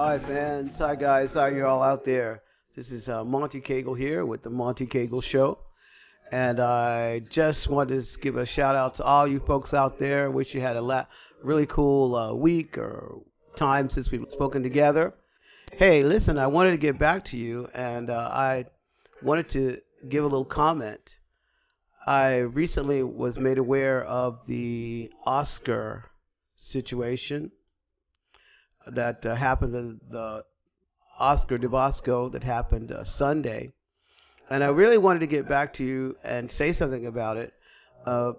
Hi fans, hi guys, how you all out there? This is Monte Cagle here with the Monte Cagle Show, and I just wanted to give a shout out to all you folks out there. Wish you had a really cool week or time since we've spoken together. Hey, listen, I wanted to get back to you, and I wanted to give a little comment. I recently was made aware of the Oscar situation that happened in the Oscar de Bosco that happened Sunday. And I really wanted to get back to you and say something about it. Uh,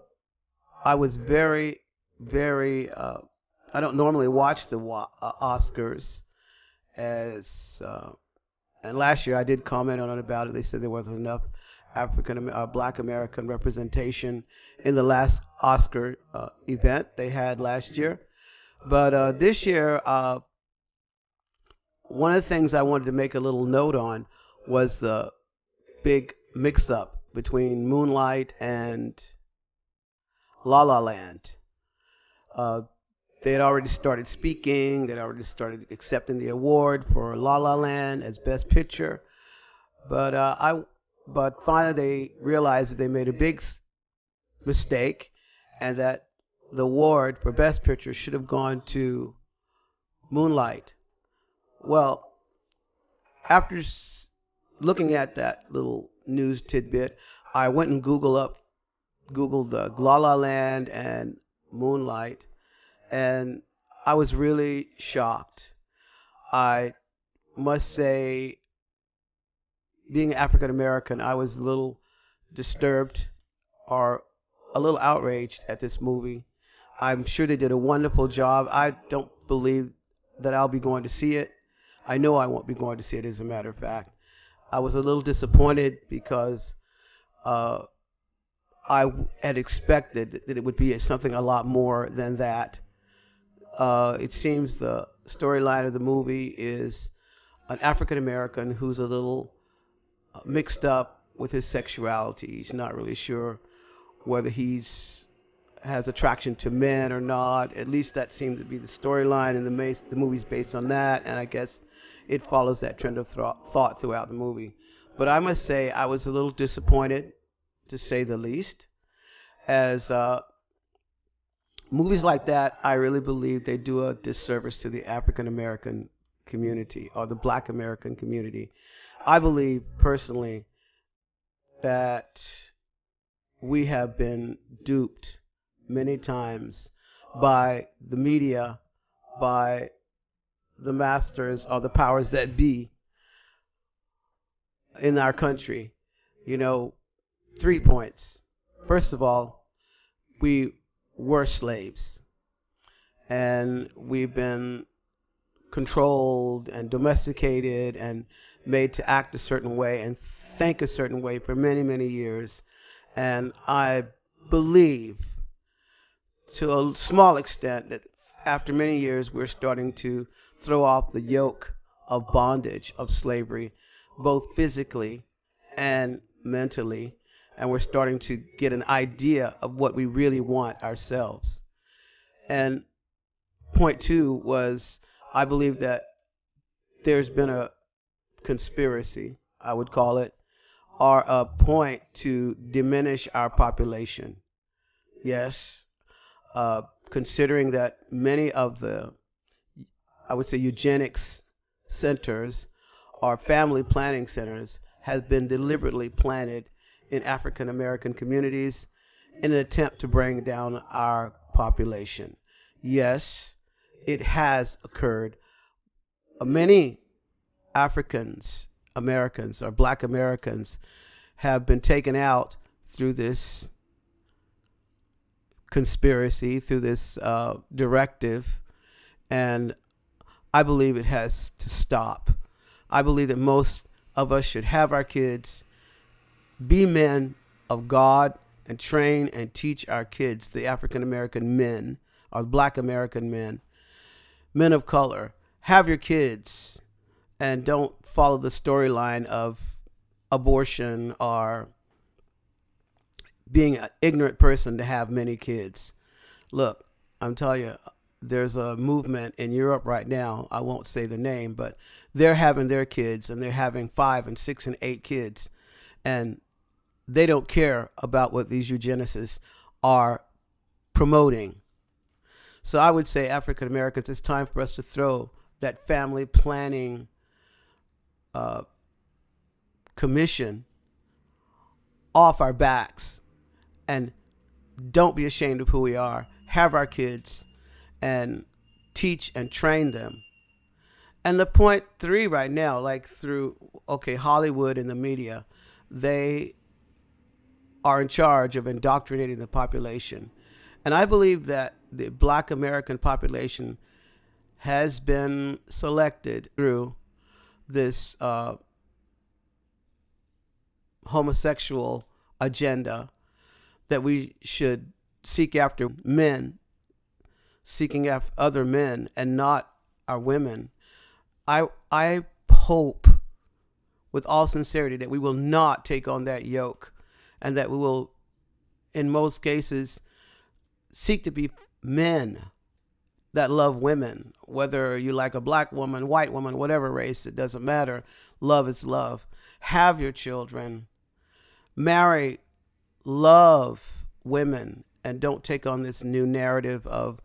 I was very. I don't normally watch the Oscars as, and last year I did comment on it about it. They said there wasn't enough Black American representation in the last Oscar event they had last year. But this year, one of the things I wanted to make a little note on was the big mix up between Moonlight and La La Land. Uh, they had already started speaking, they'd already started accepting the award for La La Land as Best Picture, but but finally they realized that they made a big mistake and that the award for Best Picture should have gone to Moonlight. Well, after looking at that little news tidbit, I went and Googled La La Land and Moonlight, and I was really shocked. I must say, being African American, I was a little disturbed or a little outraged at this movie. I'm sure they did a wonderful job. I don't believe that I'll be going to see it. I know I won't be going to see it, as a matter of fact. I was a little disappointed because uh, had expected that it would be something a lot more than that. It seems the storyline of the movie is an African American who's a little mixed up with his sexuality. He's not really sure whether he's has attraction to men or not. At least that seemed to be the storyline, and the movie's based on that. And I guess it follows that trend of thought throughout the movie. But I must say, I was a little disappointed, to say the least, as movies like that, I really believe they do a disservice to the African American community or the Black American community. I believe personally that we have been duped many times by the media, by the masters or the powers that be in our country. You know, 3 points. First of all, we were slaves and we've been controlled and domesticated and made to act a certain way and think a certain way for many, many years. And I believe to a small extent that after many years we're starting to throw off the yoke of bondage of slavery, both physically and mentally, and we're starting to get an idea of what we really want ourselves. And point two was, I believe that there's been a conspiracy, I would call it, or a point to diminish our population. Yes, considering that many of the, I would say, eugenics centers or family planning centers has been deliberately planted in African American communities in an attempt to bring down our population. Yes, it has occurred. Many Americans, or Black Americans, have been taken out through this conspiracy, through this directive, and I believe it has to stop. I believe that most of us should have our kids be men of God and train and teach our kids, the African American men or Black American men of color. Have your kids and don't follow the storyline of abortion or being an ignorant person to have many kids. Look, I'm telling you, there's a movement in Europe right now. I won't say the name, but they're having their kids, and they're having 5 and 6 and 8 kids, and they don't care about what these eugenicists are promoting. So I would say, African Americans, it's time for us to throw that family planning commission off our backs, and don't be ashamed of who we are. Have our kids and teach and train them. And the point 3 right now, like through, Hollywood and the media, they are in charge of indoctrinating the population. And I believe that the Black American population has been selected through this homosexual agenda, that we should seek after men, seeking after other men and not our women. I hope with all sincerity that we will not take on that yoke, and that we will, in most cases, seek to be men that love women, whether you like a black woman, white woman, whatever race, it doesn't matter. Love is love. Have your children. Marry, love women, and don't take on this new narrative of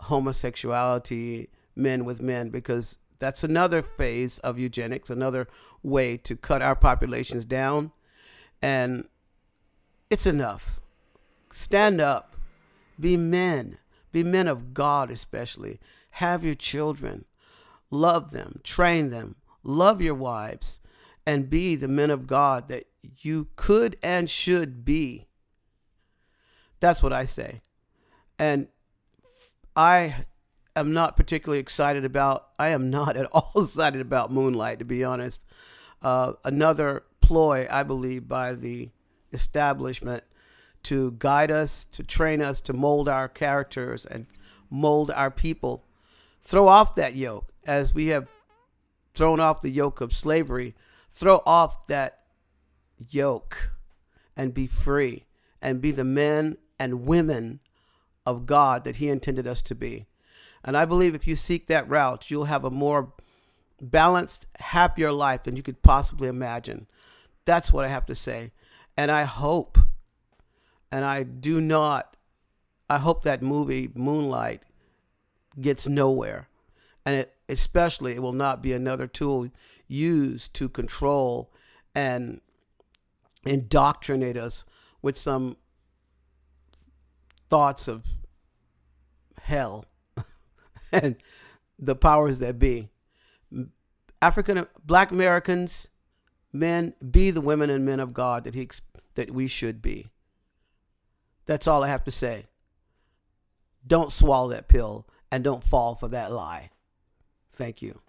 homosexuality, men with men, because that's another phase of eugenics, another way to cut our populations down. And it's enough. Stand up. Be men. Be men of God, especially. Have your children. Love them. Train them. Love your wives. And be the men of God that you could and should be. That's what I say. And I am not particularly excited about, I am not at all excited about Moonlight, to be honest. Another ploy, I believe, by the establishment to guide us, to train us, to mold our characters and mold our people. Throw off that yoke, as we have thrown off the yoke of slavery. Throw off that yoke and be free, and be the men and women of God that He intended us to be. And I believe if you seek that route, you'll have a more balanced, happier life than you could possibly imagine. That's what I have to say. And I hope, and I hope that movie Moonlight gets nowhere. And especially it will not be another tool used to control and indoctrinate us with some thoughts of hell and the powers that be. Black Americans, men, be the women and men of God that we should be. That's all I have to say. Don't swallow that pill, and don't fall for that lie. Thank you.